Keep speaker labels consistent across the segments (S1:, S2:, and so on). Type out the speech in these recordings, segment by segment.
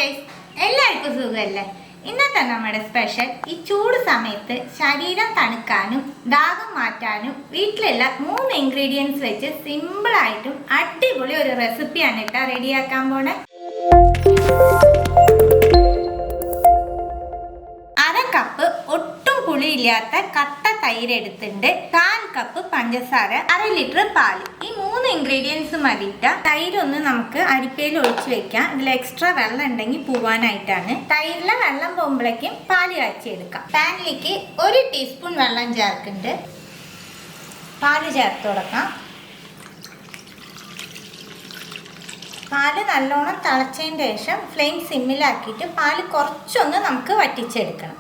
S1: Guys, എല്ലാവർക്കും സുഖമല്ലേ? ഇന്നത്തെ നമ്മുടെ സ്പെഷ്യൽ ഈ ചൂട് സമയത്ത് ശരീരം തണുക്കാനും ദാഹം മാറ്റാനും വീട്ടിലുള്ള 3 ഇൻഗ്രീഡിയൻസ് വെച്ച് സിമ്പിളായിട്ടും അടിപൊളി ഒരു റെസിപ്പിയാണ് കേട്ടോ റെഡിയാക്കാൻ പോണേ. അര കപ്പ് ഒട്ടും പുളിയില്ലാത്ത കട്ട തൈര് എടുത്തിട്ടുണ്ട്, 1/4 കപ്പ് പഞ്ചസാര, 1/2 ലിറ്റർ പാല്. ഈ 3 ഇൻഗ്രീഡിയൻസ് മതിട്ട. തൈരൊന്ന് നമുക്ക് അരിപ്പയിൽ ഒഴിച്ചു വെക്കാം. ഇതിൽ എക്സ്ട്രാ വെള്ളം ഉണ്ടെങ്കിൽ പോവാനായിട്ടാണ്. തൈരിലെ വെള്ളം പോകുമ്പോഴേക്കും പാല് കാച്ചിയെടുക്കാം. പാനിലേക്ക് 1 ടീസ്പൂൺ വെള്ളം ചേർക്കുന്നുണ്ട്. പാല് ചേർത്ത് കൊടുക്കാം. പാല് നല്ലോണം തിളച്ചതിന് ശേഷം ഫ്ലെയിം സിമ്മിലാക്കിയിട്ട് പാല് കുറച്ചൊന്ന് നമുക്ക് വറ്റിച്ചെടുക്കണം.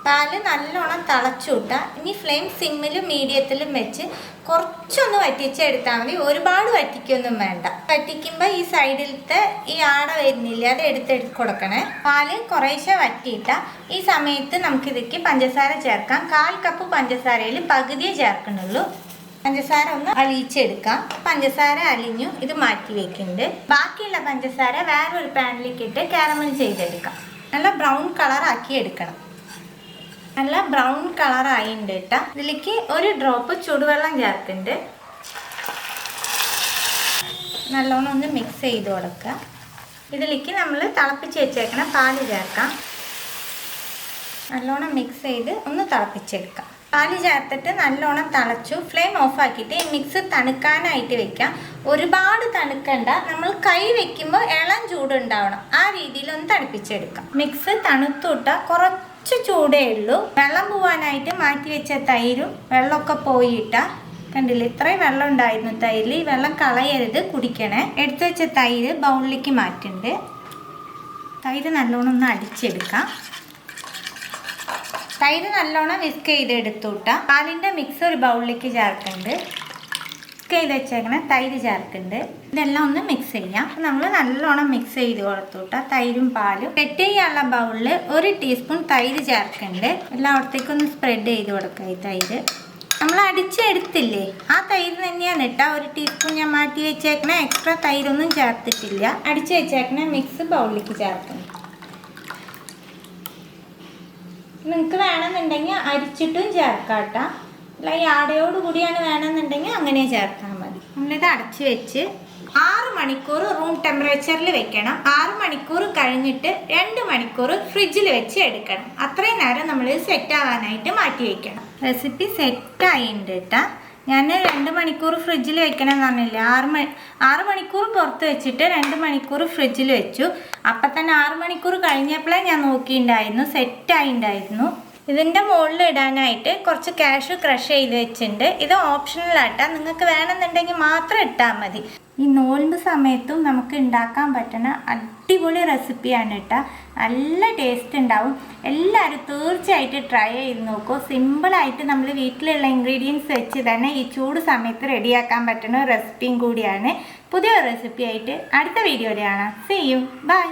S1: പാല് നല്ലോണം തിളച്ചുവിട്ട ഇനി ഫ്ലെയിം സിമ്മിലും മീഡിയത്തിലും വെച്ച് കുറച്ചൊന്ന് വറ്റിച്ചെടുത്താൽ മതി. ഒരുപാട് വറ്റിക്കൊന്നും വേണ്ട. വറ്റിക്കുമ്പോൾ ഈ സൈഡിലത്തെ ഈ ആട വരുന്നില്ല, അത് എടുത്തെടുത്ത് കൊടുക്കണേ. പാല് കുറേശ്ശെ വറ്റിയിട്ട ഈ സമയത്ത് നമുക്കിതിലേക്ക് പഞ്ചസാര ചേർക്കാം. 1/4 കപ്പ് പഞ്ചസാരയിൽ പകുതിയേ ചേർക്കണുള്ളൂ. പഞ്ചസാര ഒന്ന് അലിയിച്ചെടുക്കാം. പഞ്ചസാര അലിഞ്ഞു, ഇത് മാറ്റി വെക്കുന്നുണ്ട്. ബാക്കിയുള്ള പഞ്ചസാര വേറൊരു പാനിലേക്ക് ഇട്ട് കാരമൽ ചെയ്തെടുക്കാം. നല്ല ബ്രൗൺ കളർ ആക്കി എടുക്കണം. നല്ല ബ്രൗൺ കളറായിട്ടുണ്ട് കേട്ടോ. ഇതിലേക്ക് 1 ഡ്രോപ്പ് ചൂടുവെള്ളം ചേർക്കുന്നുണ്ട്. നല്ലോണം ഒന്ന് മിക്സ് ചെയ്ത് കൊടുക്കുക. ഇതിലേക്ക് നമ്മൾ തിളപ്പിച്ച് വെച്ചേക്കണം പാല് ചേർക്കാം. നല്ലോണം മിക്സ് ചെയ്ത് ഒന്ന് തിളപ്പിച്ചെടുക്കാം. പാല് ചേർത്തിട്ട് നല്ലോണം തിളച്ചു. ഫ്ലെയിം ഓഫാക്കിയിട്ട് ഈ മിക്സ് തണുക്കാനായിട്ട് വെക്കാം. ഒരുപാട് തണുക്കണ്ട, നമ്മൾ കൈ വെക്കുമ്പോൾ ഇളം ചൂടുണ്ടാവണം. ആ രീതിയിൽ ഒന്ന് തണുപ്പിച്ചെടുക്കാം. മിക്സ് തണുത്തുവിട്ട കുറച്ച് ചൂടേ ഉള്ളൂ. വെള്ളം പോവാനായിട്ട് മാറ്റി വെച്ച തൈരും വെള്ളമൊക്കെ പോയിട്ട കണ്ടില്ലേ, ഇത്രയും വെള്ളം ഉണ്ടായിരുന്നു തൈരിൽ. ഈ വെള്ളം കളയരുത്, കുടിക്കണേ. എടുത്തു വെച്ച തൈര് ബൗളിലേക്ക് മാറ്റുന്നുണ്ട്. തൈര് നല്ലോണം ഒന്ന് അടിച്ചെടുക്കാം. തൈര് നല്ലോണം വിസ്ക് ചെയ്ത് എടുത്തുവിട്ട പാലിൻ്റെ മിക്സ് ഒരു ബൗളിലേക്ക് ചേർക്കുന്നുണ്ട്. വിസ്ക് ചെയ്ത് വെച്ചേക്കണ തൈര് ചേർക്കുന്നുണ്ട്. ഇതെല്ലാം ഒന്ന് മിക്സ് ചെയ്യാം. നമ്മൾ നല്ലോണം മിക്സ് ചെയ്ത് കൊടുത്തുവിട്ട തൈരും പാലും. സെറ്റ് ചെയ്യാനുള്ള ബൗളിൽ 1 ടീസ്പൂൺ തൈര് ചേർക്കുന്നുണ്ട്. എല്ലായിടത്തേക്കും ഒന്ന് സ്പ്രെഡ് ചെയ്ത് കൊടുക്കുക. ഈ തൈര് നമ്മൾ അടിച്ചെടുത്തില്ലേ, ആ തൈര് തന്നെയാണ് ഇട്ട. 1 ടീസ്പൂൺ ഞാൻ മാറ്റി വെച്ചേക്കണ, എക്സ്ട്രാ തൈരൊന്നും ചേർത്തിട്ടില്ല. അടിച്ച് വെച്ചേക്കണ മിക്സ് ബൗളിലേക്ക് ചേർക്കുന്നു. നിങ്ങൾക്ക് വേണമെന്നുണ്ടെങ്കിൽ അരിച്ചിട്ടും ചേർക്കാം കേട്ടോ. അല്ല ഈ ആടയോട് കൂടിയാണ് വേണമെന്നുണ്ടെങ്കിൽ അങ്ങനെ ചേർത്താൽ മതി. നമ്മളിത് അടച്ച് വെച്ച് 6 മണിക്കൂർ റൂം ടെമ്പറേച്ചറിൽ വെക്കണം. 6 മണിക്കൂർ കഴിഞ്ഞിട്ട് 2 മണിക്കൂർ ഫ്രിഡ്ജിൽ വെച്ച് എടുക്കണം. അത്രയും നേരം നമ്മളിത് സെറ്റ് ആവാനായിട്ട് മാറ്റി വെക്കണം. റെസിപ്പി സെറ്റായിട്ടുണ്ട് കേട്ടോ. ഞാൻ 2 മണിക്കൂർ ഫ്രിഡ്ജിൽ വെക്കണം എന്ന് പറഞ്ഞില്ല. 6 മണിക്കൂർ പുറത്ത് വെച്ചിട്ട് 2 മണിക്കൂർ ഫ്രിഡ്ജിൽ വെച്ചു. അപ്പം തന്നെ 6 മണിക്കൂർ കഴിഞ്ഞപ്പോഴേ ഞാൻ നോക്കിയിട്ടുണ്ടായിരുന്നു, സെറ്റായിട്ടുണ്ടായിരുന്നു. ഇതിൻ്റെ മുകളിൽ ഇടാനായിട്ട് കുറച്ച് കാഷ്യൂ ക്രഷ് ചെയ്ത് വെച്ചിട്ടുണ്ട്. ഇത് ഓപ്ഷണലായിട്ടാ, നിങ്ങൾക്ക് വേണമെന്നുണ്ടെങ്കിൽ മാത്രം ഇട്ടാൽ മതി. ഈ നോൽമ്പ് സമയത്തും നമുക്ക് ഉണ്ടാക്കാൻ പറ്റുന്ന അടിപൊളി റെസിപ്പിയാണ് കേട്ടോ. നല്ല ടേസ്റ്റ് ഉണ്ടാവും. എല്ലാവരും തീർച്ചയായിട്ടും ട്രൈ ചെയ്ത് നോക്കൂ. സിമ്പിളായിട്ട് നമ്മൾ വീട്ടിലുള്ള ഇൻഗ്രീഡിയൻസ് വെച്ച് തന്നെ ഈ ചൂട് സമയത്ത് റെഡിയാക്കാൻ പറ്റുന്ന റെസിപ്പിയും കൂടിയാണ്. പുതിയ റെസിപ്പി ആയിട്ട് അടുത്ത വീഡിയോയിൽ കാണാം. See you, by.